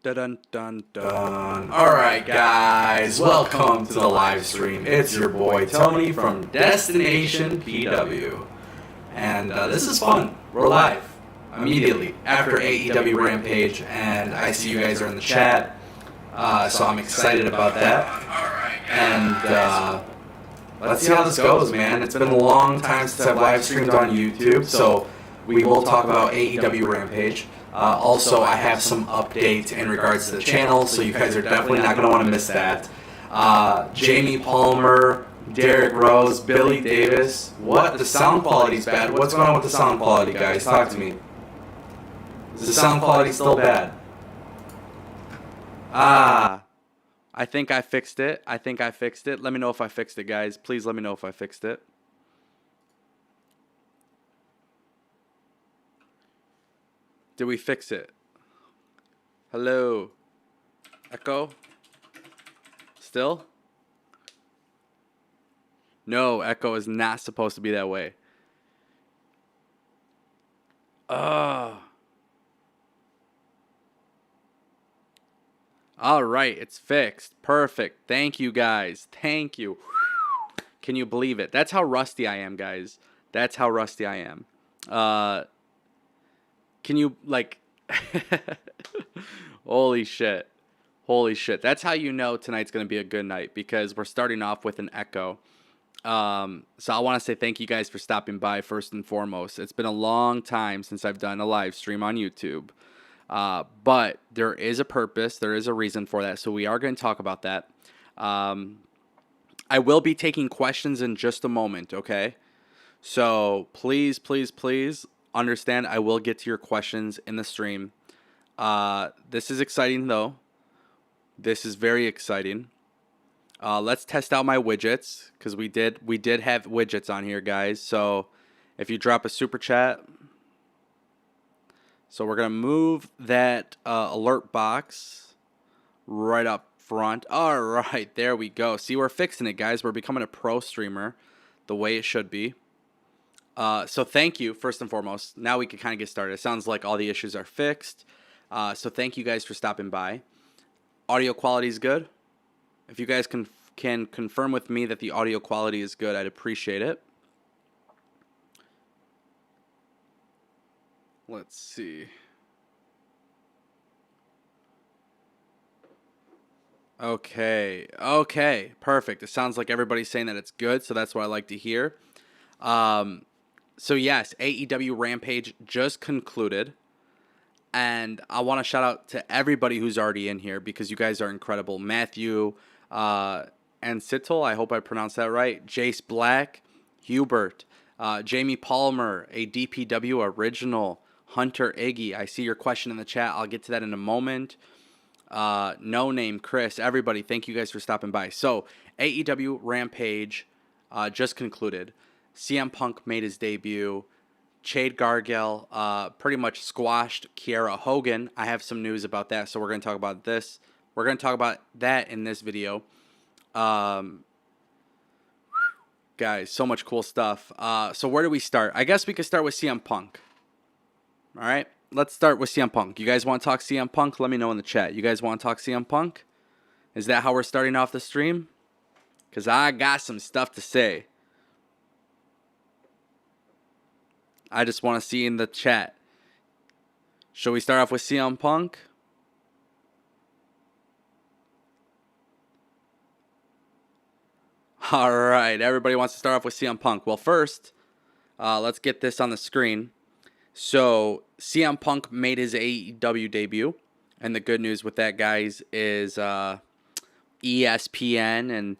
Dun dun dun. Alright guys, welcome to the live stream. It's your boy Tony from Destination PW. And this is fun. We're live immediately after AEW Rampage, and I see you guys are in the chat, so I'm excited about that. And let's see how this goes, man. It's been a long time since I've live streamed on YouTube, so we will talk about AEW Rampage. Also, I have some updates in regards to the channel, so you guys are definitely not going to want to miss that. Jamie Palmer, Derek Rose, Billy Davis. What? The sound quality's bad. What's going on with the sound quality, guys? Talk to me. Is the sound quality still bad? I think I fixed it. Let me know if I fixed it, guys. Please let me know if I fixed it. Did we fix it? Hello? Echo? Still? No, Echo is not supposed to be that way. All right, it's fixed. Perfect. Thank you, guys. Thank you. Can you believe it? That's how rusty I am, guys. That's how rusty I am. Can you, like... Holy shit. Holy shit. That's how you know tonight's going to be a good night, because we're starting off with an echo. So I want to say thank you guys for stopping by first and foremost. It's been a long time since I've done a live stream on YouTube. But there is a purpose. There is a reason for that. So we are going to talk about that. I will be taking questions in just a moment, okay? So please, please, please understand I will get to your questions in the stream. This is exciting, though. This is very exciting. Let's test out my widgets, because we did have widgets on here, guys. So if you drop a super chat... So we're going to move that alert box right up front. All right, there we go. See, we're fixing it, guys. We're becoming a pro streamer the way it should be. So thank you, first and foremost. Now we can kind of get started. It sounds like all the issues are fixed. So thank you guys for stopping by. Audio quality is good. If you guys can confirm with me that the audio quality is good, I'd appreciate it. Let's see. Okay, perfect. It sounds like everybody's saying that it's good, so that's what I like to hear. So yes, AEW Rampage just concluded, and I want to shout out to everybody who's already in here, because you guys are incredible. Matthew, and Sittle, I hope I pronounced that right. Jace Black, Hubert, Jamie Palmer, a DPW original, Hunter Iggy. I see your question in the chat. I'll get to that in a moment. No Name, Chris, everybody, thank you guys for stopping by. So, AEW Rampage just concluded. CM Punk made his debut. Jade Gargel pretty much squashed Kiera Hogan. I have some news about that, so we're going to talk about this. We're going to talk about that in this video. Guys, so much cool stuff. So where do we start? I guess we could start with CM Punk. All right, let's start with CM Punk. You guys want to talk CM Punk? Let me know in the chat. You guys want to talk CM Punk? Is that how we're starting off the stream? Because I got some stuff to say. I just want to see in the chat. Shall we start off with CM Punk? All right, everybody wants to start off with CM Punk. Well, first, let's get this on the screen. So, CM Punk made his AEW debut, and the good news with that, guys, is ESPN and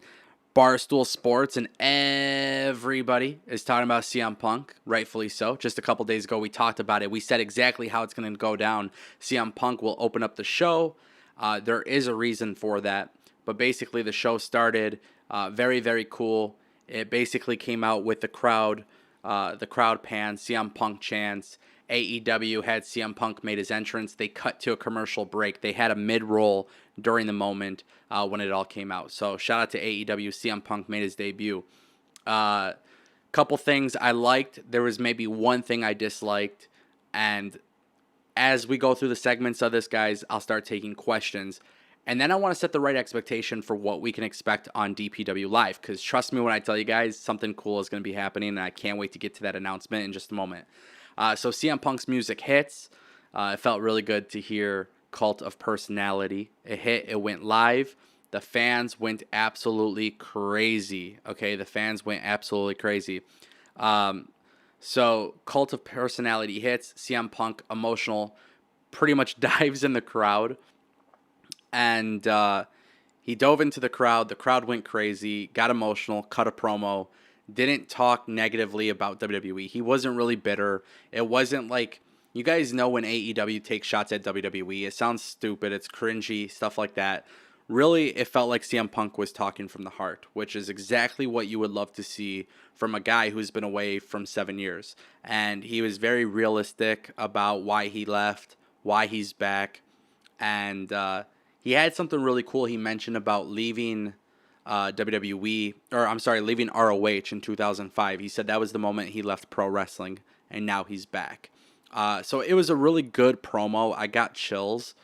Barstool Sports and everybody is talking about CM Punk, rightfully so. Just a couple days ago, we talked about it. We said exactly how it's going to go down. CM Punk will open up the show. There is a reason for that, but basically the show started very, very cool. It basically came out with the crowd pan, CM Punk chants. AEW had CM Punk made his entrance. They cut to a commercial break. They had a mid-roll during the moment when it all came out. So shout out to AEW. CM Punk made his debut. Couple things I liked. There was maybe one thing I disliked, and as we go through the segments of this, guys, I'll start taking questions. And then I want to set the right expectation for what we can expect on DPW Live. Because trust me when I tell you guys, something cool is going to be happening. And I can't wait to get to that announcement in just a moment. So CM Punk's music hits. It felt really good to hear Cult of Personality. It hit. It went live. The fans went absolutely crazy. Okay, the fans went absolutely crazy. So Cult of Personality hits. CM Punk, emotional, pretty much dives in the crowd. And he dove into the crowd. The crowd went crazy, got emotional, cut a promo, didn't talk negatively about WWE. He wasn't really bitter. It wasn't like, you guys know when AEW takes shots at WWE, it sounds stupid, it's cringy, stuff like that. Really, it felt like CM Punk was talking from the heart, which is exactly what you would love to see from a guy who's been away from 7 years. And he was very realistic about why he left, why he's back, and he had something really cool he mentioned about leaving WWE, or I'm sorry, leaving ROH in 2005. He said that was the moment he left pro wrestling, and now he's back. So it was a really good promo. I got chills,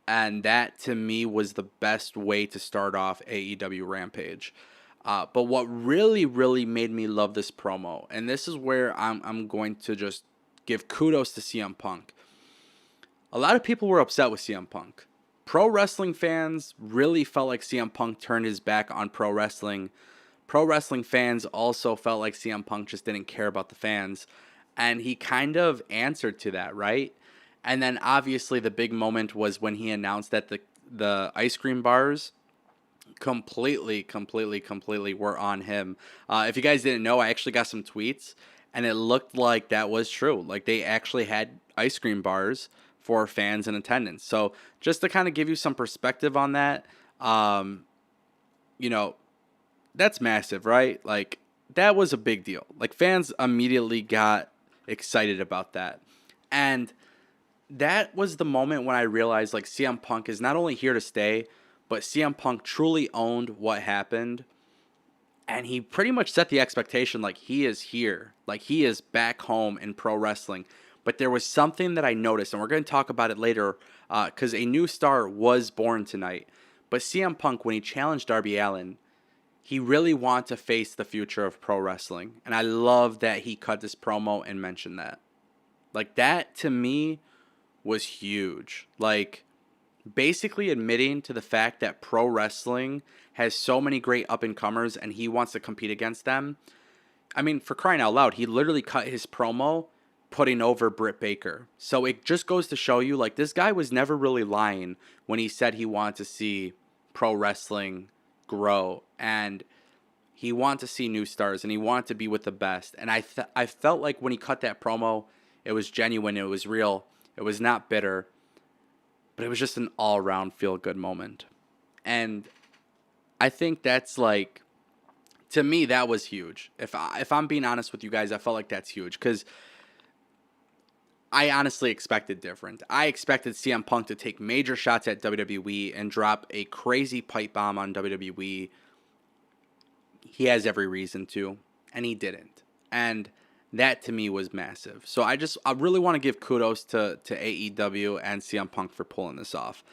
and that to me was the best way to start off AEW Rampage. But what really, really made me love this promo, and this is where I'm going to just give kudos to CM Punk. A lot of people were upset with CM Punk. Pro wrestling fans really felt like CM Punk turned his back on pro wrestling. Pro wrestling fans also felt like CM Punk just didn't care about the fans. And he kind of answered to that, right? And then obviously the big moment was when he announced that the ice cream bars completely were on him. If you guys didn't know, I actually got some tweets, and it looked like that was true. Like they actually had ice cream bars for fans in attendance. So just to kind of give you some perspective on that, that's massive, right? Like that was a big deal. Like fans immediately got excited about that. And that was the moment when I realized like CM Punk is not only here to stay, but CM Punk truly owned what happened. And he pretty much set the expectation like he is here. Like he is back home in pro wrestling. But there was something that I noticed, and we're going to talk about it later, because a new star was born tonight. But CM Punk, when he challenged Darby Allin, he really wanted to face the future of pro wrestling. And I love that he cut this promo and mentioned that. Like, that, to me, was huge. Like, basically admitting to the fact that pro wrestling has so many great up-and-comers, and he wants to compete against them. I mean, for crying out loud, he literally cut his promo putting over Britt Baker. So it just goes to show you, like, this guy was never really lying when he said he wanted to see pro wrestling grow, and he wanted to see new stars, and he wanted to be with the best. And I felt like when he cut that promo, it was genuine, it was real, it was not bitter, but it was just an all-around feel-good moment. And I think that's like, to me, that was huge. If I'm being honest with you guys, I felt like that's huge, because I honestly expected different. I expected CM Punk to take major shots at WWE and drop a crazy pipe bomb on WWE. He has every reason to, and he didn't. And that to me was massive. So I really want to give kudos to AEW and CM Punk for pulling this off.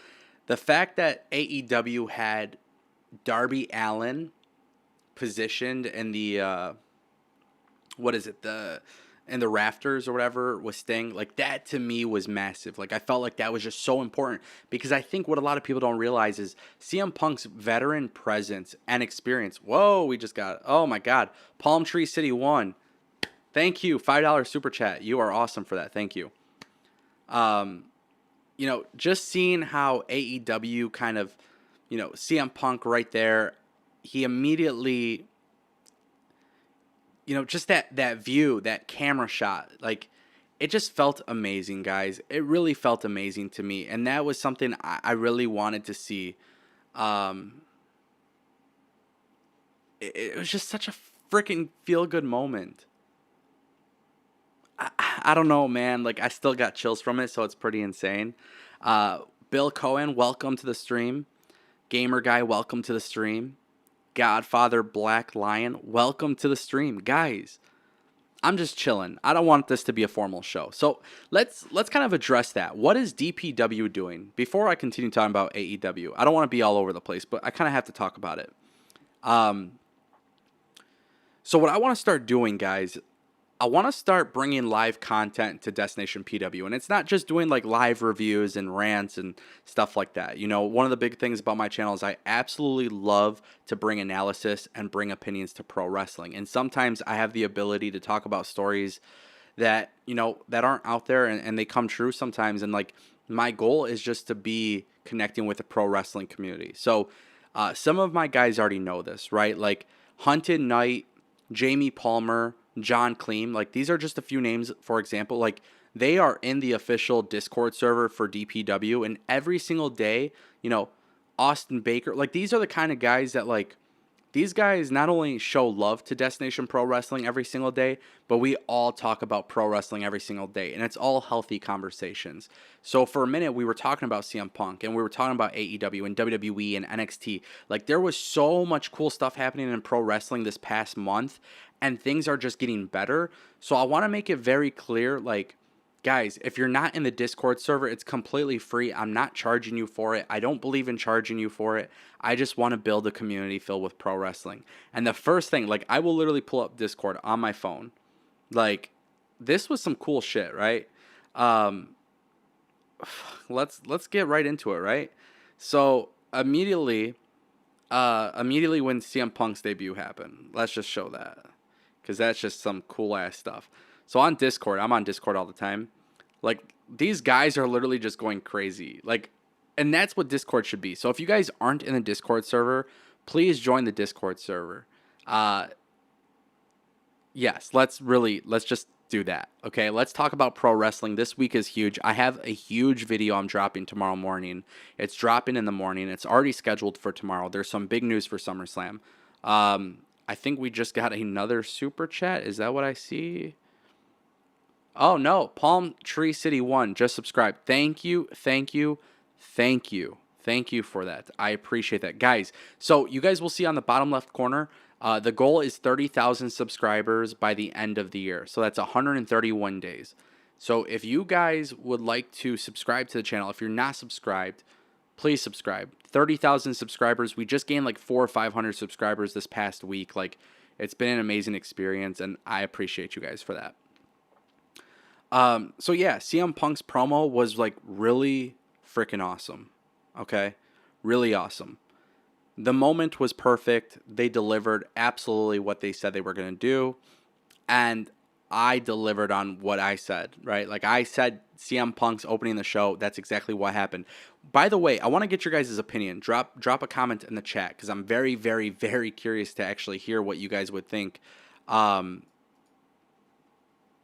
The fact that AEW had Darby Allin positioned in the in the rafters or whatever with Sting, like that to me was massive. Like I felt like that was just so important, because I think what a lot of people don't realize is CM Punk's veteran presence and experience. Whoa, we just got, oh my God, Palm Tree City 1. Thank you, $5 super chat. You are awesome for that. Thank you. Just seeing how AEW kind of, CM Punk right there, he immediately, just that view, that camera shot, like it just felt amazing, guys. It really felt amazing to me. And that was something I really wanted to see. It was just such a freaking feel-good moment. I don't know, man. Like, I still got chills from it, so it's pretty insane. Bill Cohen, welcome to the stream. Gamer Guy, welcome to the stream. Godfather Black Lion, welcome to the stream. Guys, I'm just chilling. I don't want this to be a formal show. So let's kind of address that. What is DPW doing? Before I continue talking about AEW, I don't want to be all over the place, but I kind of have to talk about it. So what I want to start doing, guys, I want to start bringing live content to Destination PW. And it's not just doing like live reviews and rants and stuff like that. You know, one of the big things about my channel is I absolutely love to bring analysis and bring opinions to pro wrestling. And sometimes I have the ability to talk about stories that, you know, that aren't out there and they come true sometimes. And like my goal is just to be connecting with the pro wrestling community. So some of my guys already know this, right? Like Hunted Knight, Jamie Palmer, John Cleem, like these are just a few names, for example. Like they are in the official Discord server for DPW, and every single day, you know, Austin Baker, like these are the kind of guys that like these guys not only show love to Destination Pro Wrestling every single day, but we all talk about pro wrestling every single day, and it's all healthy conversations. So for a minute, we were talking about CM Punk, and we were talking about AEW and WWE and NXT. Like there was so much cool stuff happening in pro wrestling this past month, and things are just getting better. So I want to make it very clear, like, guys, if you're not in the Discord server, it's completely free. I'm not charging you for it. I don't believe in charging you for it. I just want to build a community filled with pro wrestling. And the first thing, like, I will literally pull up Discord on my phone. Like, this was some cool shit, right? Let's get right into it, right? So immediately when CM Punk's debut happened, let's just show that, because that's just some cool ass stuff. So on Discord, I'm on Discord all the time. Like these guys are literally just going crazy. Like, and that's what Discord should be. So if you guys aren't in the Discord server, please join the Discord server. Yes, let's just do that. Okay, let's talk about pro wrestling. This week is huge. I have a huge video I'm dropping tomorrow morning. It's dropping in the morning. It's already scheduled for tomorrow. There's some big news for SummerSlam. I think we just got another super chat. Is that what I see? Oh, no. Palm Tree City 1 just subscribed. Thank you for that. I appreciate that. Guys, so you guys will see on the bottom left corner, the goal is 30,000 subscribers by the end of the year. So that's 131 days. So if you guys would like to subscribe to the channel, if you're not subscribed, please subscribe. 30,000 subscribers. We just gained like 400 or 500 subscribers this past week. Like, it's been an amazing experience, and I appreciate you guys for that. So yeah, CM Punk's promo was like really freaking awesome. Okay? Really awesome. The moment was perfect. They delivered absolutely what they said they were going to do. And I delivered on what I said, right? Like I said, CM Punk's opening the show. That's exactly what happened. By the way, I want to get your guys' opinion. Drop a comment in the chat, because I'm very, very, very curious to actually hear what you guys would think.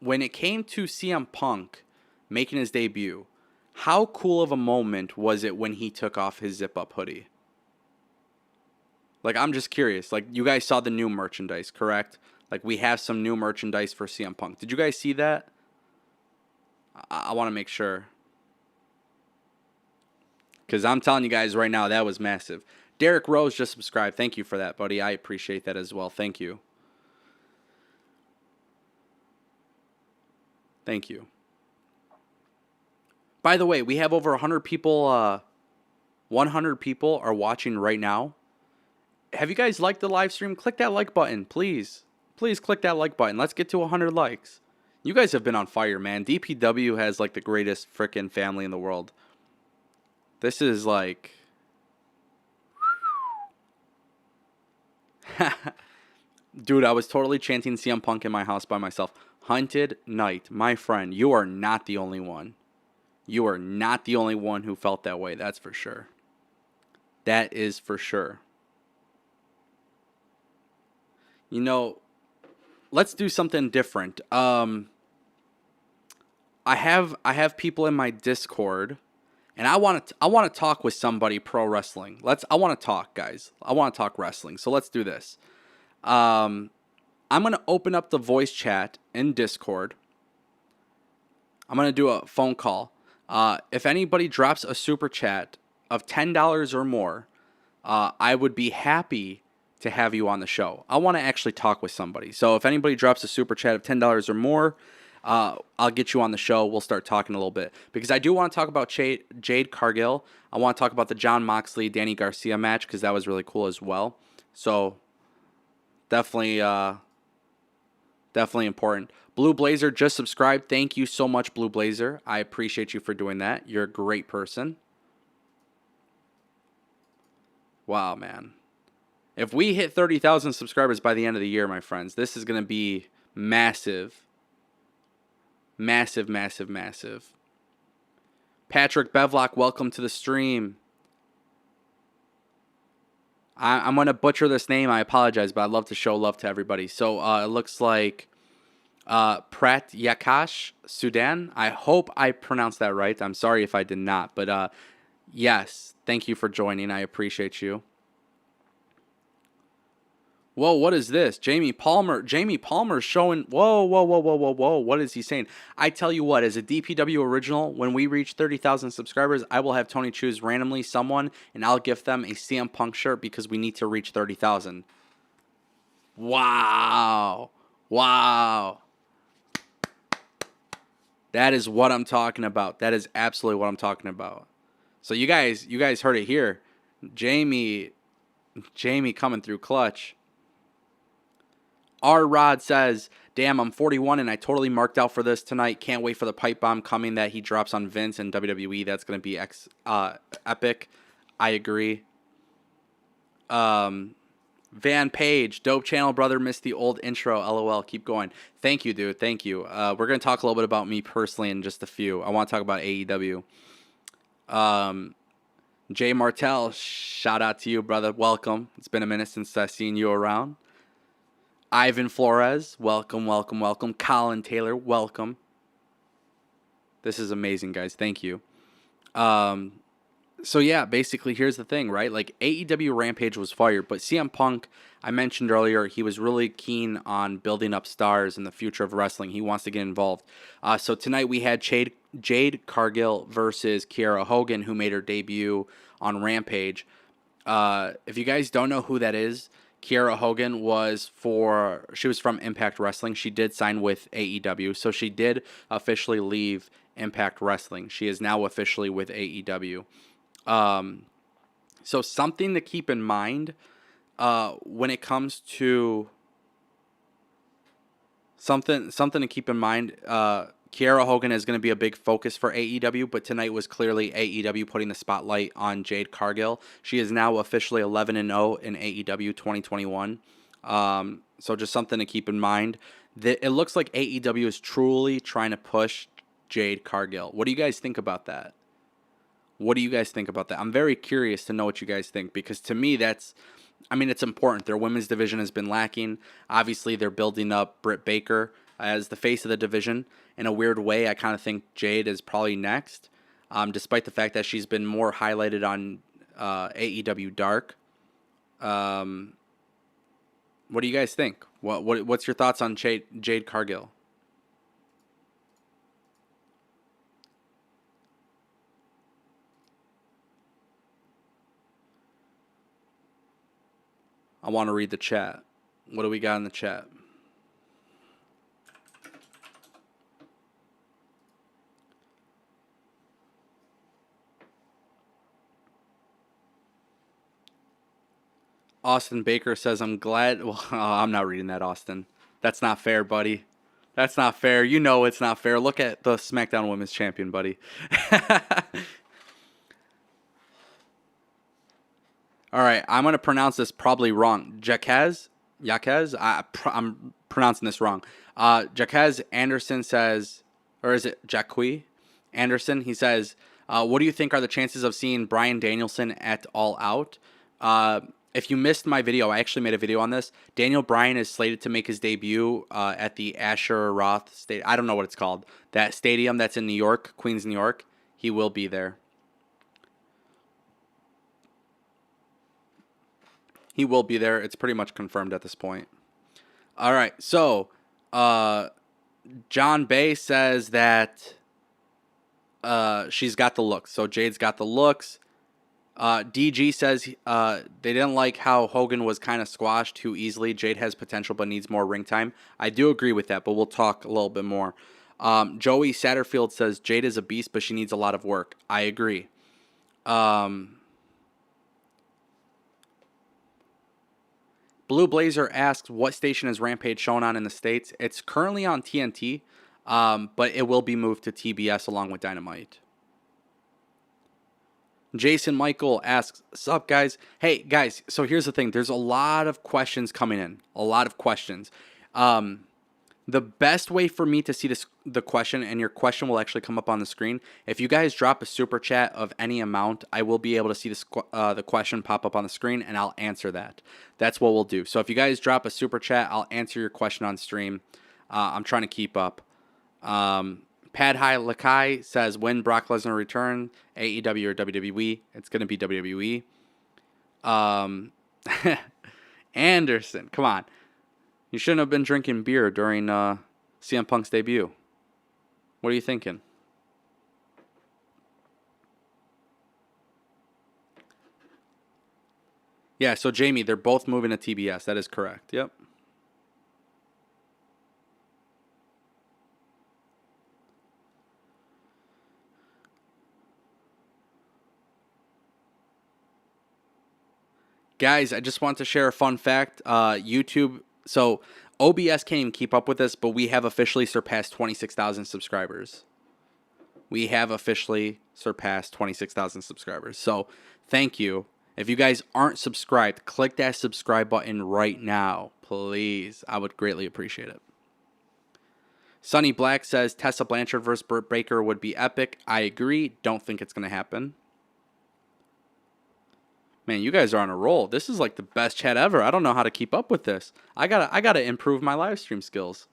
When it came to CM Punk making his debut, how cool of a moment was it when he took off his zip-up hoodie? Like, I'm just curious. Like, you guys saw the new merchandise, correct? Like, we have some new merchandise for CM Punk. Did you guys see that? I want to make sure. Because I'm telling you guys right now, that was massive. Derek Rose just subscribed. Thank you for that, buddy. I appreciate that as well. Thank you. Thank you. By the way, we have over 100 people. 100 people are watching right now. Have you guys liked the live stream? Click that like button, please. Please click that like button. Let's get to 100 likes. You guys have been on fire, man. DPW has like the greatest freaking family in the world. This is like... Dude, I was totally chanting CM Punk in my house by myself. Hunted Knight, my friend, you are not the only one. You are not the only one who felt that way, that's for sure. That is for sure. You know, let's do something different. I have people in my Discord, and I want to talk with somebody pro wrestling. I want to talk, guys. I want to talk wrestling. So let's do this. I'm going to open up the voice chat in Discord. I'm going to do a phone call. If anybody drops a super chat of $10 or more, I would be happy to have you on the show. I want to actually talk with somebody. So if anybody drops a super chat of $10 or more, I'll get you on the show. We'll start talking a little bit. Because I do want to talk about Jade Cargill. I want to talk about the Jon Moxley, Danny Garcia match, because that was really cool as well. So definitely important. Blue Blazer just subscribed. Thank you so much, Blue Blazer. I appreciate you for doing that. You're a great person. Wow, man. If we hit 30,000 subscribers by the end of the year, my friends, this is going to be massive. Massive, massive, massive. Patrick Bevlock, welcome to the stream. I'm going to butcher this name. I apologize, but I'd love to show love to everybody. So it looks like Prat Yakash, Sudan. I hope I pronounced that right. I'm sorry if I did not. But yes, thank you for joining. I appreciate you. Whoa, what is this? Jamie Palmer's showing. Whoa. What is he saying? I tell you what, as a DPW original, when we reach 30,000 subscribers, I will have Tony choose randomly someone, and I'll gift them a CM Punk shirt because we need to reach 30,000. Wow. That is what I'm talking about. That is absolutely what I'm talking about. So you guys heard it here. Jamie coming through clutch. R. Rod says, damn, I'm 41 and I totally marked out for this tonight. Can't wait for the pipe bomb coming that he drops on Vince and WWE. That's going to be epic. I agree. Van Page, dope channel, brother. Missed the old intro. LOL. Keep going. Thank you, dude. Thank you. We're going to talk a little bit about me personally in just a few. I want to talk about AEW. Jay Martell, shout out to you, brother. Welcome. It's been a minute since I've seen you around. Ivan Flores, welcome. Colin Taylor, welcome. This is amazing, guys. Thank you. So yeah, basically here's the thing, right? Like AEW Rampage was fire, but CM Punk, I mentioned earlier, he was really keen on building up stars in the future of wrestling. He wants to get involved. So tonight we had Jade Cargill versus Kiera Hogan, who made her debut on Rampage. If you guys don't know who that is, Kiera Hogan she was from Impact Wrestling. She did sign with AEW, so she did officially leave Impact Wrestling. She is now officially with AEW. So something to keep in mind when it comes to something to keep in mind. Kiera Hogan is going to be a big focus for AEW, but tonight was clearly AEW putting the spotlight on Jade Cargill. She is now officially 11-0 in AEW 2021. So just something to keep in mind. It looks like AEW is truly trying to push Jade Cargill. What do you guys think about that? I'm very curious to know what you guys think, because to me it's important. Their women's division has been lacking. Obviously, they're building up Britt Baker as the face of the division. In a weird way, I kind of think Jade is probably next, despite the fact that she's been more highlighted on AEW Dark. What do you guys think? What's your thoughts on Jade Cargill? I want to read the chat. What do we got in the chat? Austin Baker says, I'm glad. Well, I'm not reading that, Austin. That's not fair, buddy. That's not fair. You know it's not fair. Look at the SmackDown Women's Champion, buddy. All right, I'm going to pronounce this probably wrong. Jaquez? I'm pronouncing this wrong. Jaquez Anderson says, or is it Jacqui Anderson? He says, what do you think are the chances of seeing Bryan Danielson at All Out? If you missed my video, I actually made a video on this. Daniel Bryan is slated to make his debut at the Asher Roth Stadium. I don't know what it's called. That stadium that's in New York, Queens, New York. He will be there. He will be there. It's pretty much confirmed at this point. All right. So, John Bay says that she's got the looks. So, Jade's got the looks. DG says they didn't like how Hogan was kind of squashed too easily. Jade has potential but needs more ring time. I do agree with that, but we'll talk a little bit more. Joey Satterfield says Jade is a beast, but she needs a lot of work. I agree. Blue Blazer asks, what station is Rampage shown on in the States? It's currently on TNT, but it will be moved to TBS along with Dynamite. Jason Michael asks, sup, guys? Hey, guys, so here's the thing. There's a lot of questions coming in. A lot of questions. The best way for me to see the question, and your question will actually come up on the screen, if you guys drop a super chat of any amount, I will be able to see the question pop up on the screen, and I'll answer that. That's what we'll do. So if you guys drop a super chat, I'll answer your question on stream. I'm trying to keep up. Padhai Lakai says, when Brock Lesnar return, AEW or WWE? It's going to be WWE. Anderson, come on. You shouldn't have been drinking beer during CM Punk's debut. What are you thinking? Yeah, so Jamie, they're both moving to TBS. That is correct. Yep. Guys, I just want to share a fun fact. YouTube, so OBS can't even keep up with this, but we have officially surpassed 26,000 subscribers. We have officially surpassed 26,000 subscribers. So thank you. If you guys aren't subscribed, click that subscribe button right now, please. I would greatly appreciate it. Sonny Black says Tessa Blanchard versus Britt Baker would be epic. I agree. Don't think it's going to happen. Man, you guys are on a roll. This is like the best chat ever. I don't know how to keep up with this. I gotta improve my live stream skills.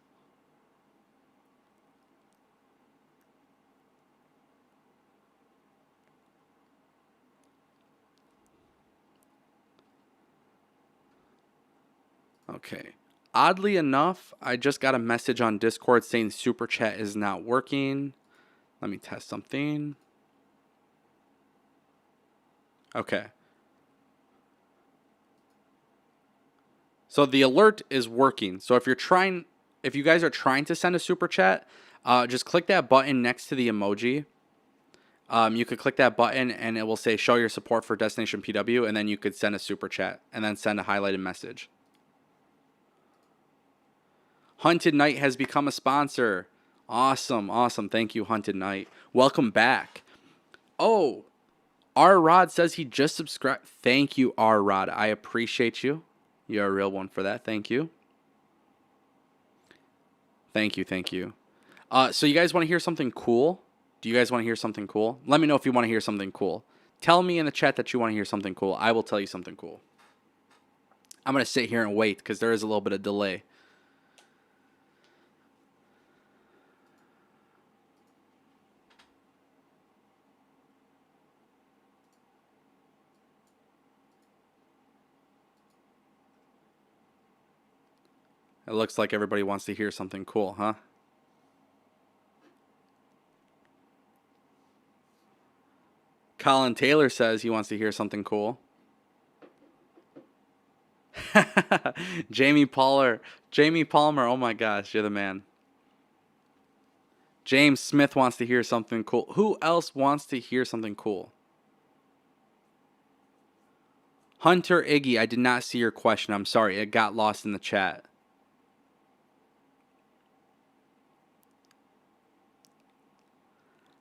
Okay. Oddly enough, I just got a message on Discord saying Super Chat is not working. Let me test something. Okay. So the alert is working. So if you guys are trying to send a Super Chat, just click that button next to the emoji. You could click that button and it will say show your support for Destination PW, and then you could send a Super Chat and then send a highlighted message. Hunted Knight has become a sponsor. Awesome, awesome. Thank you, Hunted Knight. Welcome back. Oh, R. Rod says he just subscribed. Thank you, R. Rod. I appreciate you. You're a real one for that. Thank you. Thank you, thank you. So you guys want to hear something cool? Do you guys want to hear something cool? Let me know if you want to hear something cool. Tell me in the chat that you want to hear something cool. I will tell you something cool. I'm going to sit here and wait because there is a little bit of delay. It looks like everybody wants to hear something cool, huh? Colin Taylor says he wants to hear something cool. Jamie Palmer, oh my gosh, you're the man. James Smith wants to hear something cool. Who else wants to hear something cool? Hunter Iggy, I did not see your question. I'm sorry, it got lost in the chat.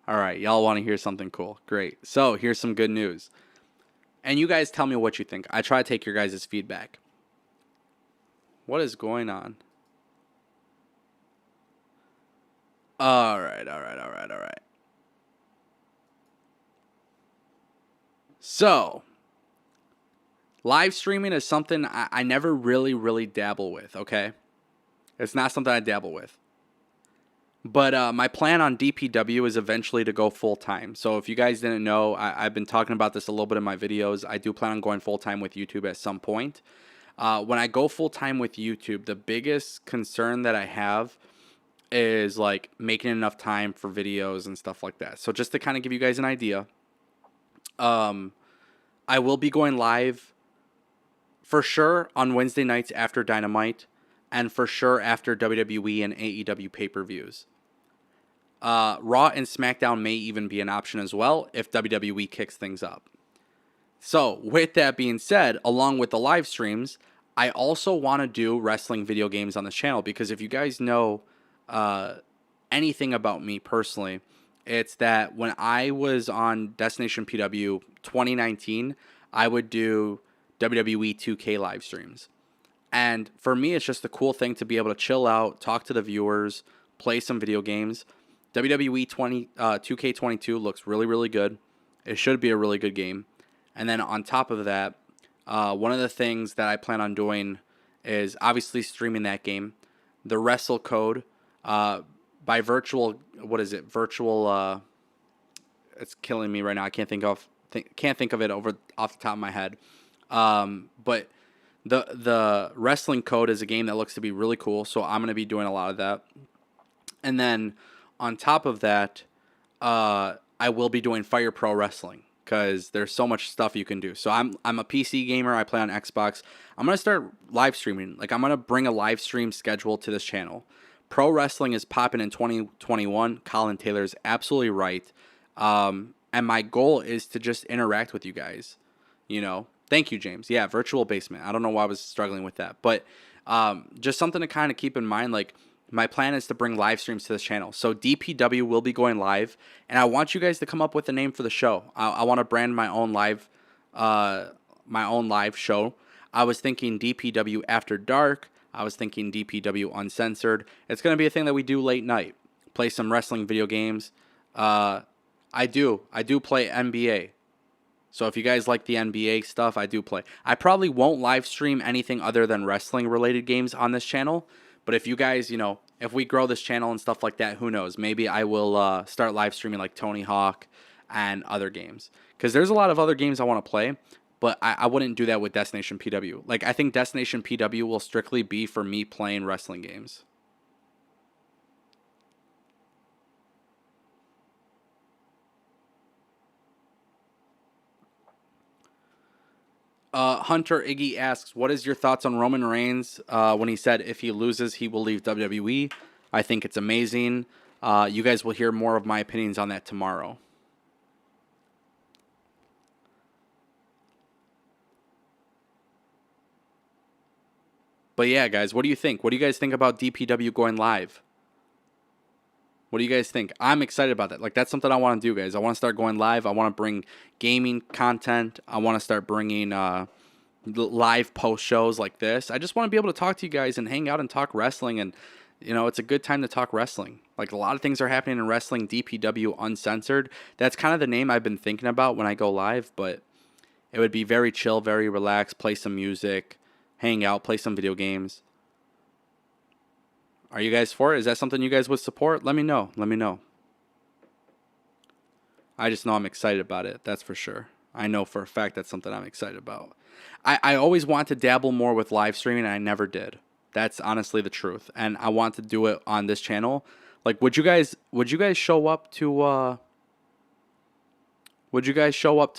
All right, y'all want to hear something cool. Great. So here's some good news. And you guys tell me what you think. I try to take your guys' feedback. What is going on? All right. So, live streaming is something I never really dabble with, okay? It's not something I dabble with. But my plan on DPW is eventually to go full-time. So if you guys didn't know, I've been talking about this a little bit in my videos. I do plan on going full-time with YouTube at some point. When I go full-time with YouTube, the biggest concern that I have is like making enough time for videos and stuff like that. So just to kind of give you guys an idea, I will be going live for sure on Wednesday nights after Dynamite, and for sure after WWE and AEW pay-per-views. Raw and SmackDown may even be an option as well if WWE kicks things up. So, with that being said, along with the live streams, I also want to do wrestling video games on this channel, because if you guys know anything about me personally, it's that when I was on Destination PW 2019, I would do WWE 2K live streams. And for me, it's just a cool thing to be able to chill out, talk to the viewers, play some video games. WWE 2K22 looks really, really good. It should be a really good game. And then on top of that, one of the things that I plan on doing is obviously streaming that game. The Wrestle Code by Virtual, what is it? Virtual, it's killing me right now. I can't think of it off the top of my head. But the Wrestling Code is a game that looks to be really cool, so I'm going to be doing a lot of that. And then on top of that, I will be doing Fire Pro Wrestling, because there's so much stuff you can do. So I'm a PC gamer. I play on Xbox. I'm going to start live streaming. Like, I'm going to bring a live stream schedule to this channel. Pro wrestling is popping in 2021. Colin Taylor's absolutely right. And my goal is to just interact with you guys. You know, thank you, James. Yeah, virtual basement. I don't know why I was struggling with that. But just something to kind of keep in mind. Like, my plan is to bring live streams to this channel. So DPW will be going live, and I want you guys to come up with a name for the show. I want to brand my own live show. I was thinking DPW After Dark. I was thinking DPW Uncensored. It's going to be a thing that we do late night. Play some wrestling video games. I do play NBA. So if you guys like the NBA stuff, I do play. I probably won't live stream anything other than wrestling related games on this channel. But if you guys, you know, if we grow this channel and stuff like that, who knows? Maybe I will start live streaming like Tony Hawk and other games. Because there's a lot of other games I want to play, but I wouldn't do that with Destination PW. Like, I think Destination PW will strictly be for me playing wrestling games. Hunter Iggy asks, what is your thoughts on Roman Reigns when he said if he loses, he will leave WWE? I think it's amazing. You guys will hear more of my opinions on that tomorrow. But yeah, guys, what do you think? What do you guys think about DPW going live? What do you guys think? I'm excited about that. Like, that's something I want to do, guys. I want to start going live. I want to bring gaming content. I want to start bringing live post shows like this. I just want to be able to talk to you guys and hang out and talk wrestling. And, you know, it's a good time to talk wrestling. Like, a lot of things are happening in wrestling. DPW Uncensored. That's kind of the name I've been thinking about when I go live. But it would be very chill, very relaxed. Play some music, hang out, play some video games. Are you guys for it? Is that something you guys would support? Let me know. Let me know. I just know I'm excited about it. That's for sure. I know for a fact that's something I'm excited about. I always want to dabble more with live streaming, and I never did. That's honestly the truth. And I want to do it on this channel. Like, would you guys show up to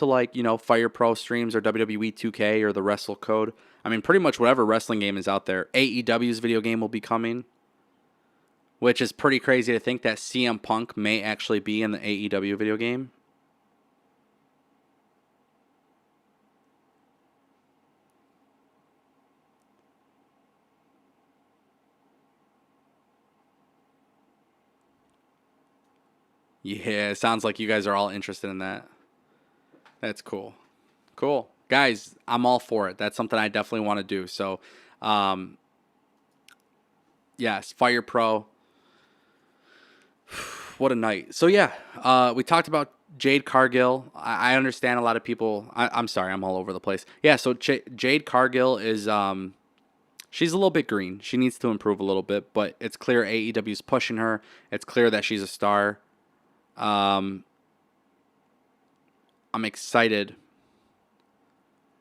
like, you know, Fire Pro streams or WWE 2K or the Wrestle Code? I mean, pretty much whatever wrestling game is out there. AEW's video game will be coming. Which is pretty crazy to think that CM Punk may actually be in the AEW video game. Yeah, it sounds like you guys are all interested in that. That's cool. Cool. Guys, I'm all for it. That's something I definitely want to do. So, yes, Fire Pro. What a night. So yeah, we talked about Jade Cargill. I understand a lot of people. I'm sorry, I'm all over the place. Yeah, so Jade Cargill is she's a little bit green. She needs to improve a little bit, but it's clear AEW's pushing her. It's clear that she's a star. I'm excited.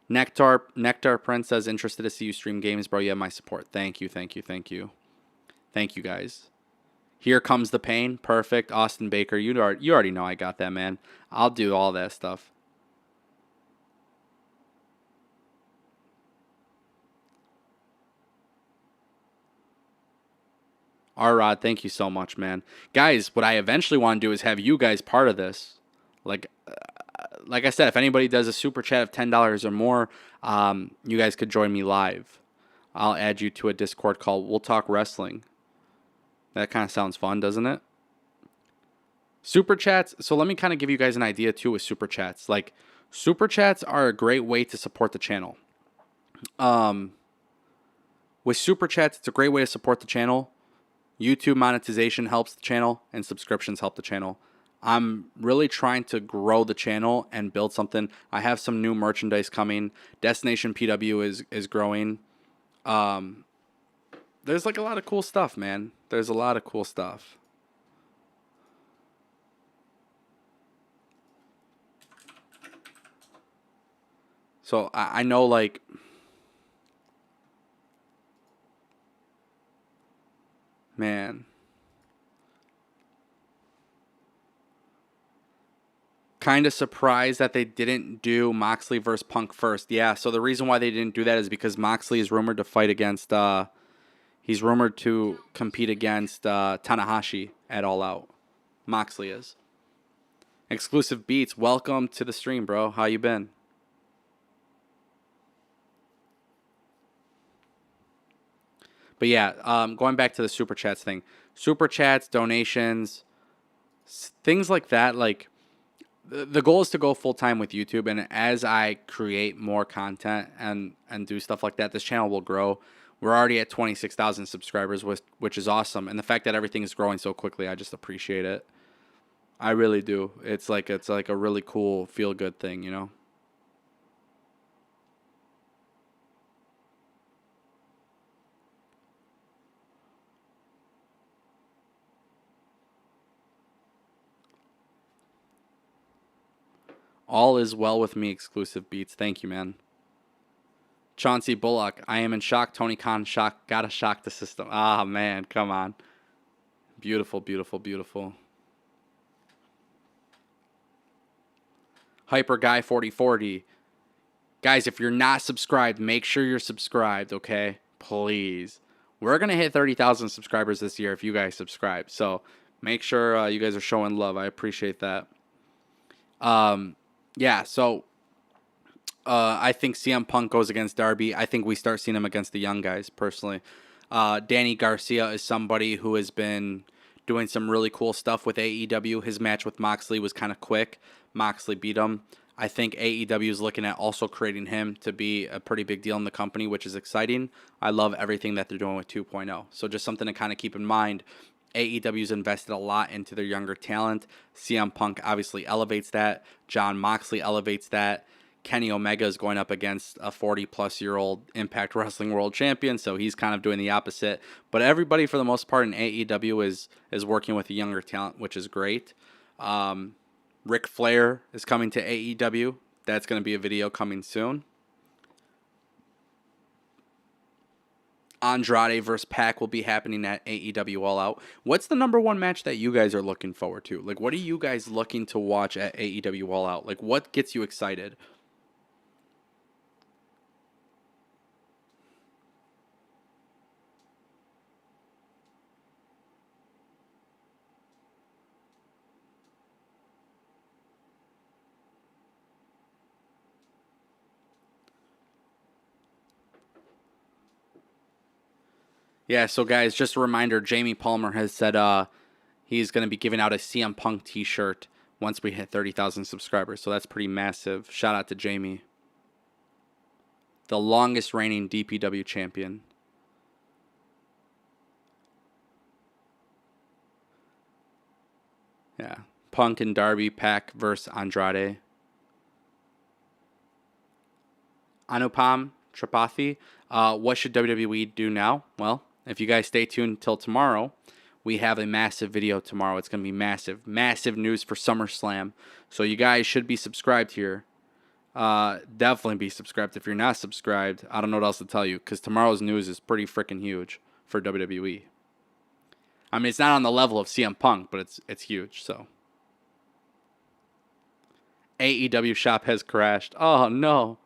Nectar Prince says, interested to see you stream games, bro. You have my support. Thank you, thank you, thank you. Thank you, guys. Here Comes the Pain. Perfect. Austin Baker. You already know I got that, man. I'll do all that stuff. R-Rod, thank you so much, man. Guys, what I eventually want to do is have you guys part of this. Like I said, if anybody does a super chat of $10 or more, you guys could join me live. I'll add you to a Discord called We'll Talk Wrestling. That kind of sounds fun, doesn't it? Super chats. So let me kind of give you guys an idea too with super chats. Like, super chats are a great way to support the channel. With super chats, it's a great way to support the channel. YouTube monetization helps the channel, and subscriptions help the channel. I'm really trying to grow the channel and build something. I have some new merchandise coming. Destination PW is growing. There's like a lot of cool stuff, man. There's a lot of cool stuff. So I know, like, man, kind of surprised that they didn't do Moxley versus Punk first. Yeah, so the reason why they didn't do that is because Moxley is rumored to fight against, he's rumored to compete against Tanahashi at All Out. Moxley is. Exclusive Beats, welcome to the stream, bro. How you been? But yeah, going back to the super chats thing. Super chats, donations, things like that. Like, the goal is to go full time with YouTube, and as I create more content and do stuff like that, this channel will grow. We're already at 26,000 subscribers, which is awesome, and the fact that everything is growing so quickly, I just appreciate it. I really do. It's like a really cool, feel good thing, you know. All is well with me, Exclusive Beats. Thank you, man. Chauncey Bullock, I am in shock. Tony Khan, shock. Gotta shock the system. Ah, man, come on. Beautiful, beautiful, beautiful. Hyper Guy 4040. Guys, if you're not subscribed, make sure you're subscribed, okay? Please. We're going to hit 30,000 subscribers this year if you guys subscribe. So make sure you guys are showing love. I appreciate that. Yeah, so I think CM Punk goes against Darby. I think we start seeing him against the young guys, personally. Danny Garcia is somebody who has been doing some really cool stuff with AEW. His match with Moxley was kind of quick. Moxley beat him. I think AEW is looking at also creating him to be a pretty big deal in the company, which is exciting. I love everything that they're doing with 2.0. So just something to kind of keep in mind. AEW's invested a lot into their younger talent. CM Punk obviously elevates that. Jon Moxley elevates that. Kenny Omega is going up against a 40-plus-year-old Impact Wrestling World Champion, so he's kind of doing the opposite. But everybody, for the most part, in AEW is working with a younger talent, which is great. Ric Flair is coming to AEW. That's going to be a video coming soon. Andrade versus Pac will be happening at AEW All Out. What's the number one match that you guys are looking forward to? Like, what are you guys looking to watch at AEW All Out? Like, what gets you excited? Yeah, so guys, just a reminder, Jamie Palmer has said he's going to be giving out a CM Punk t-shirt once we hit 30,000 subscribers. So that's pretty massive. Shout out to Jamie. The longest reigning DPW champion. Yeah. Punk and Darby, Pac versus Andrade. Anupam Tripathi. What should WWE do now? Well, if you guys stay tuned until tomorrow, we have a massive video tomorrow. It's going to be massive. Massive news for SummerSlam. So you guys should be subscribed here. Definitely be subscribed. If you're not subscribed, I don't know what else to tell you, because tomorrow's news is pretty freaking huge for WWE. I mean, it's not on the level of CM Punk, but it's huge. So AEW shop has crashed. Oh, no.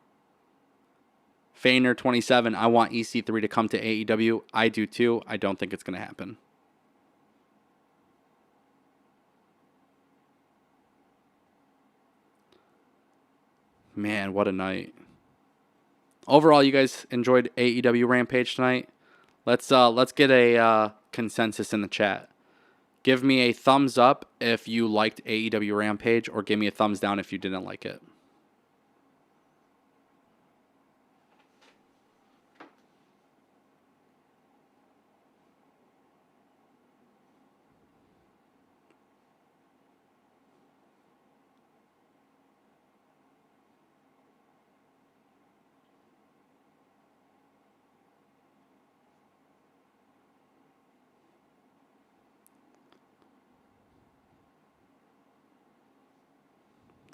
Fainer 27, I want EC3 to come to AEW. I do too. I don't think it's going to happen. Man, what a night. Overall, you guys enjoyed AEW Rampage tonight? Let's get a consensus in the chat. Give me a thumbs up if you liked AEW Rampage, or give me a thumbs down if you didn't like it.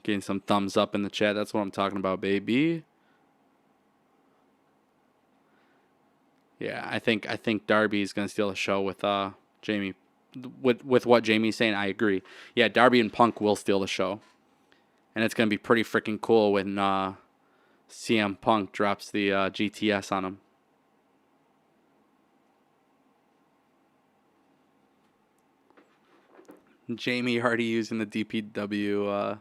Getting some thumbs up in the chat. That's what I'm talking about, baby. Yeah, I think Darby is gonna steal the show with Jamie. With what Jamie's saying, I agree. Yeah, Darby and Punk will steal the show, and it's gonna be pretty freaking cool when CM Punk drops the GTS on him. Jamie already using the DPW.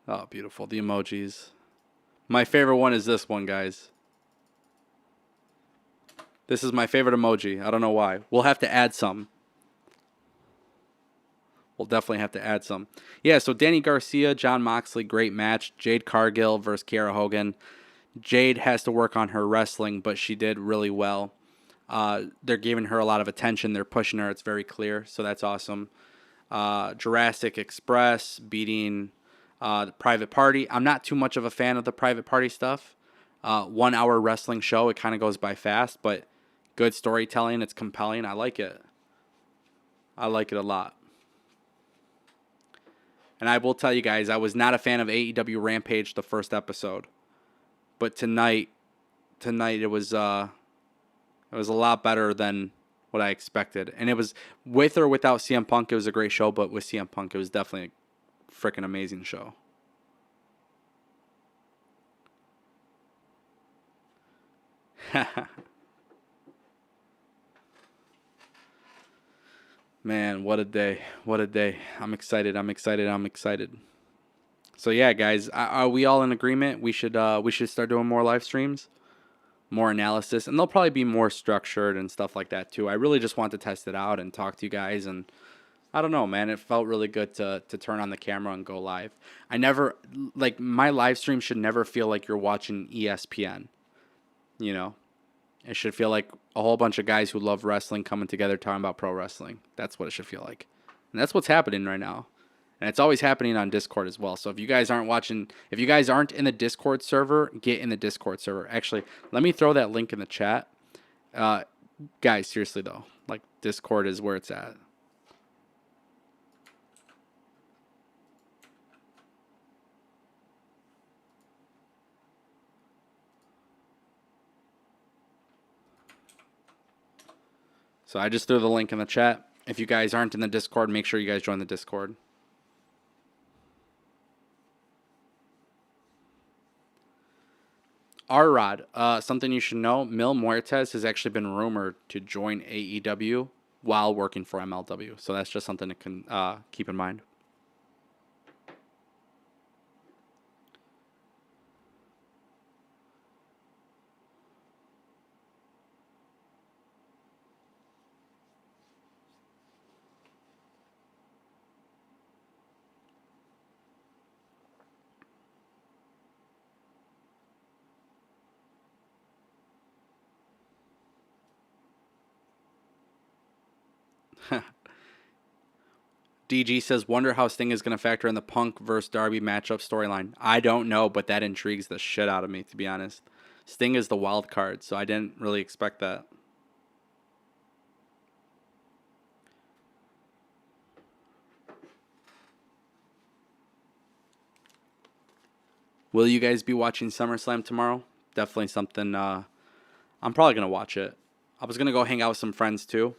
Oh, beautiful. The emojis. My favorite one is this one, guys. This is my favorite emoji. I don't know why. We'll have to add some. We'll definitely have to add some. Yeah, so Danny Garcia, Jon Moxley, great match. Jade Cargill versus Kiera Hogan. Jade has to work on her wrestling, but she did really well. They're giving her a lot of attention. They're pushing her. It's very clear, so that's awesome. Jurassic Express beating the Private Party. I'm not too much of a fan of the Private Party stuff. 1 hour wrestling show. It kind of goes by fast, but good storytelling. It's compelling. I like it. I like it a lot. And I will tell you guys, I was not a fan of AEW Rampage the first episode, but tonight it was a lot better than what I expected. And it was with or without CM Punk, it was a great show. But with CM Punk, it was definitely a freaking amazing show. Man, what a day. What a day. I'm excited. So yeah, guys, are we all in agreement? We should start doing more live streams, more analysis, and they'll probably be more structured and stuff like that too. I really just want to test it out and talk to you guys, and I don't know, man. It felt really good to turn on the camera and go live. I never, like, my live stream should never feel like you're watching ESPN, you know? It should feel like a whole bunch of guys who love wrestling coming together talking about pro wrestling. That's what it should feel like. And that's what's happening right now. And it's always happening on Discord as well. So if you guys aren't in the Discord server, get in the Discord server. Actually, let me throw that link in the chat. Guys, seriously though, like, Discord is where it's at. So I just threw the link in the chat. If you guys aren't in the Discord, make sure you guys join the Discord. R-Rod, something you should know, Mil Muertes has actually been rumored to join AEW while working for MLW. So that's just something to keep in mind. DG says, wonder how Sting is going to factor in the Punk versus Darby matchup storyline. I don't know, but that intrigues the shit out of me, to be honest. Sting is the wild card, so I didn't really expect that. Will you guys be watching SummerSlam tomorrow? Definitely something. I'm probably going to watch it. I was going to go hang out with some friends too,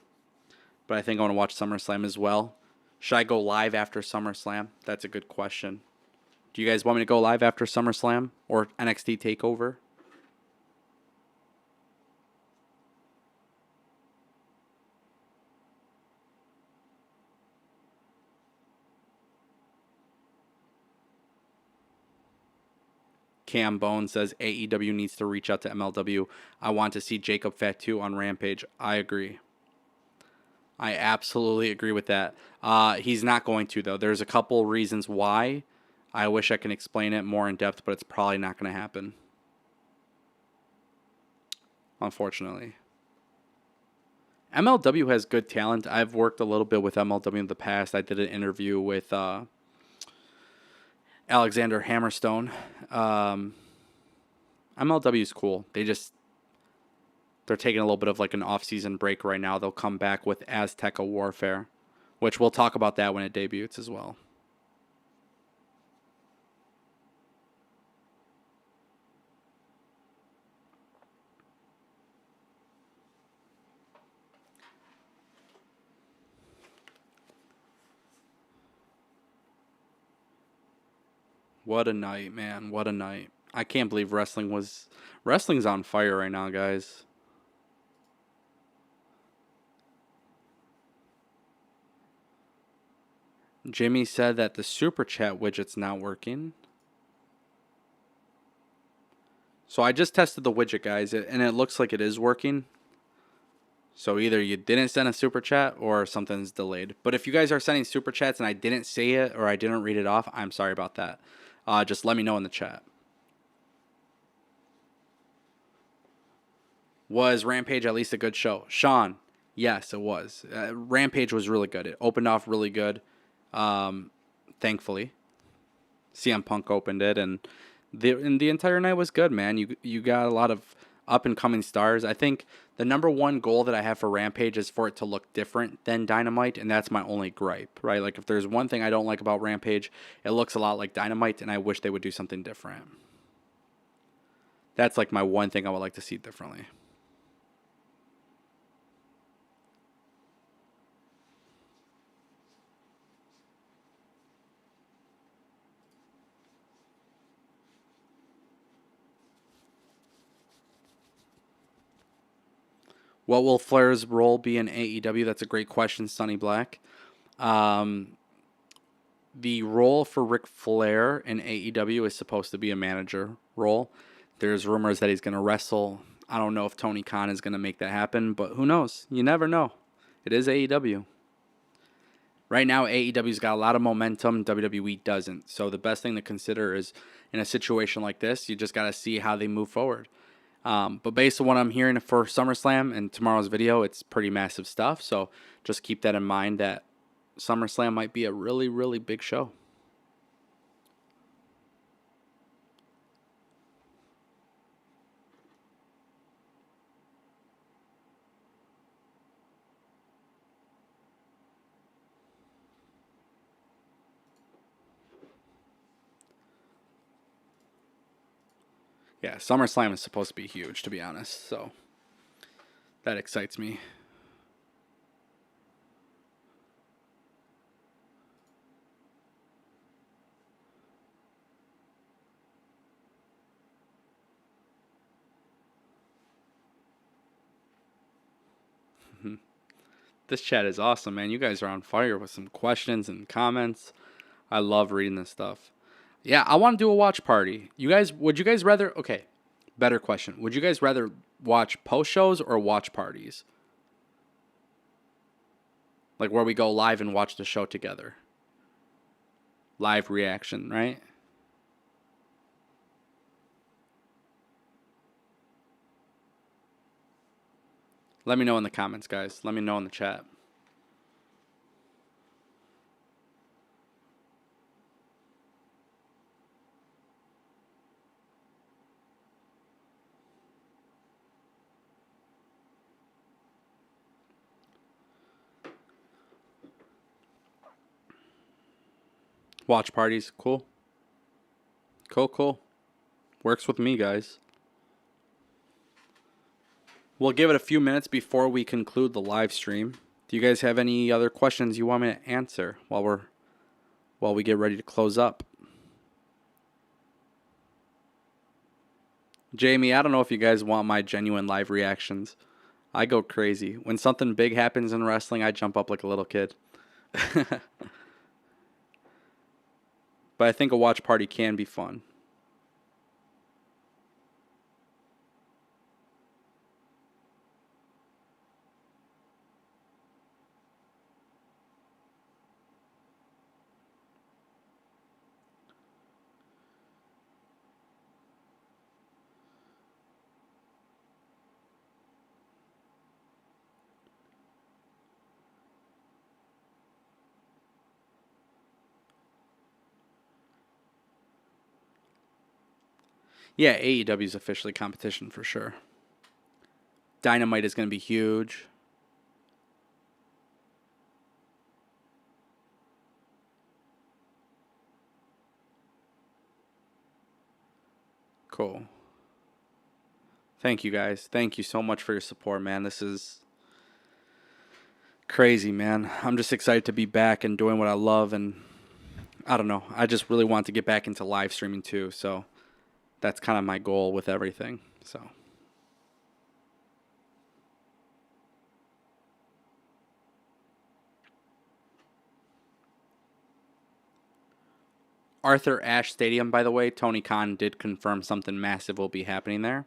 but I think I want to watch SummerSlam as well. Should I go live after SummerSlam? That's a good question. Do you guys want me to go live after SummerSlam or NXT TakeOver? Cam Bone says AEW needs to reach out to MLW. I want to see Jacob Fatu on Rampage. I agree. I absolutely agree with that. He's not going to, though. There's a couple reasons why. I wish I can explain it more in depth, but it's probably not going to happen. Unfortunately. MLW has good talent. I've worked a little bit with MLW in the past. I did an interview with Alexander Hammerstone. MLW is cool. They're taking a little bit of like an off-season break right now. They'll come back with Azteca Warfare, which we'll talk about that when it debuts as well. What a night, man. What a night. I can't believe wrestling's on fire right now, guys. Jimmy said that the super chat widget's not working. So I just tested the widget, guys, and it looks like it is working. So either you didn't send a super chat or something's delayed. But if you guys are sending super chats and I didn't say it or I didn't read it off, I'm sorry about that. Just let me know in the chat. Was Rampage at least a good show? Sean, yes, it was. Rampage was really good. It opened off really good, thankfully. CM Punk opened it, and the entire night was good, man. You got a lot of up-and-coming stars. I think the number one goal that I have for Rampage is for it to look different than Dynamite, and that's my only gripe, right? Like, if there's one thing I don't like about Rampage, it looks a lot like Dynamite, and I wish they would do something different. That's, like, my one thing I would like to see differently. What will Flair's role be in AEW? That's a great question, Sonny Black. The role for Ric Flair in AEW is supposed to be a manager role. There's rumors that he's going to wrestle. I don't know if Tony Khan is going to make that happen, but who knows? You never know. It is AEW. Right now, AEW's got a lot of momentum. WWE doesn't. So the best thing to consider is, in a situation like this, you just got to see how they move forward. But based on what I'm hearing for SummerSlam and tomorrow's video, it's pretty massive stuff. So just keep that in mind that SummerSlam might be a really, really big show. Yeah, SummerSlam is supposed to be huge, to be honest. So that excites me. This chat is awesome, man. You guys are on fire with some questions and comments. I love reading this stuff. Yeah, I want to do a watch party. Would you guys rather, okay, better question. Would you guys rather watch post shows or watch parties? Like where we go live and watch the show together. Live reaction, right? Let me know in the comments, guys. Let me know in the chat. Watch parties, cool. Cool. Works with me, guys. We'll give it a few minutes before we conclude the live stream. Do you guys have any other questions you want me to answer while we get ready to close up? Jamie, I don't know if you guys want my genuine live reactions. I go crazy. When something big happens in wrestling, I jump up like a little kid. But I think a watch party can be fun. Yeah, AEW is officially competition for sure. Dynamite is going to be huge. Cool. Thank you guys. Thank you so much for your support, man. This is crazy, man. I'm just excited to be back and doing what I love, and I don't know. I just really want to get back into live streaming too, so that's kind of my goal with everything. So Arthur Ashe Stadium, by the way, Tony Khan did confirm something massive will be happening there.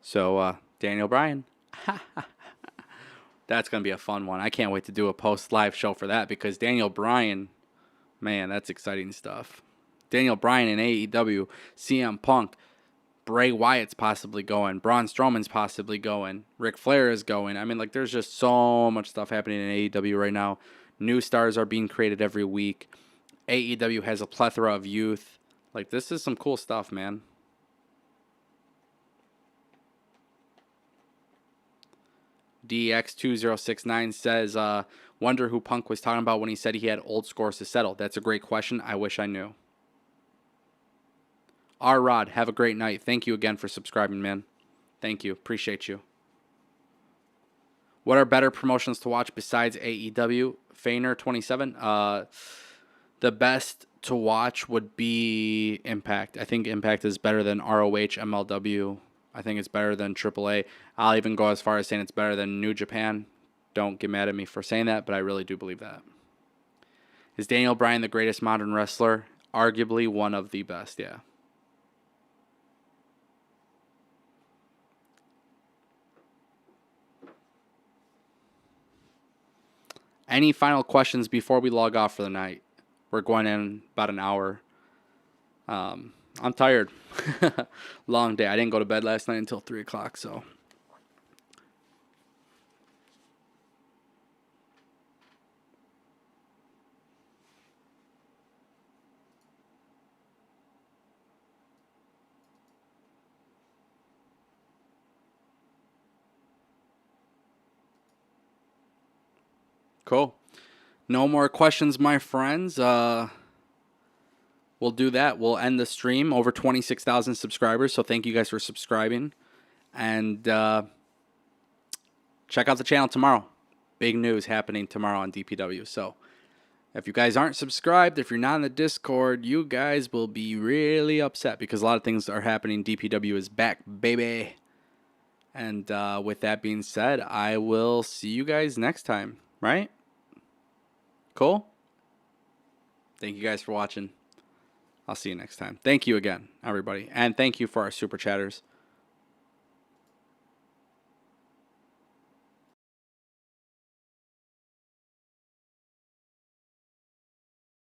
So Daniel Bryan. That's going to be a fun one. I can't wait to do a post-live show for that because Daniel Bryan, man, that's exciting stuff. Daniel Bryan in AEW, CM Punk, Bray Wyatt's possibly going, Braun Strowman's possibly going, Ric Flair is going. I mean, like, there's just so much stuff happening in AEW right now. New stars are being created every week. AEW has a plethora of youth. Like, this is some cool stuff, man. DX2069 says, wonder who Punk was talking about when he said he had old scores to settle. That's a great question. I wish I knew. R-Rod, have a great night. Thank you again for subscribing, man. Thank you. Appreciate you. What are better promotions to watch besides AEW? Fainer27. The best to watch would be Impact. I think Impact is better than ROH, MLW. I think it's better than AAA. I'll even go as far as saying it's better than New Japan. Don't get mad at me for saying that, but I really do believe that. Is Daniel Bryan the greatest modern wrestler? Arguably one of the best, yeah. Any final questions before we log off for the night? We're going in about an hour. I'm tired. Long day. I didn't go to bed last night until 3 o'clock, so. Cool. No more questions, my friends. We'll do that. We'll end the stream. Over 26,000 subscribers, so thank you guys for subscribing. And check out the channel tomorrow. Big news happening tomorrow on DPW. So if you guys aren't subscribed, if you're not in the Discord, you guys will be really upset because a lot of things are happening. DPW is back, baby. And with that being said, I will see you guys next time, right? Cool? Thank you guys for watching. I'll see you next time. Thank you again, everybody. And thank you for our super chatters.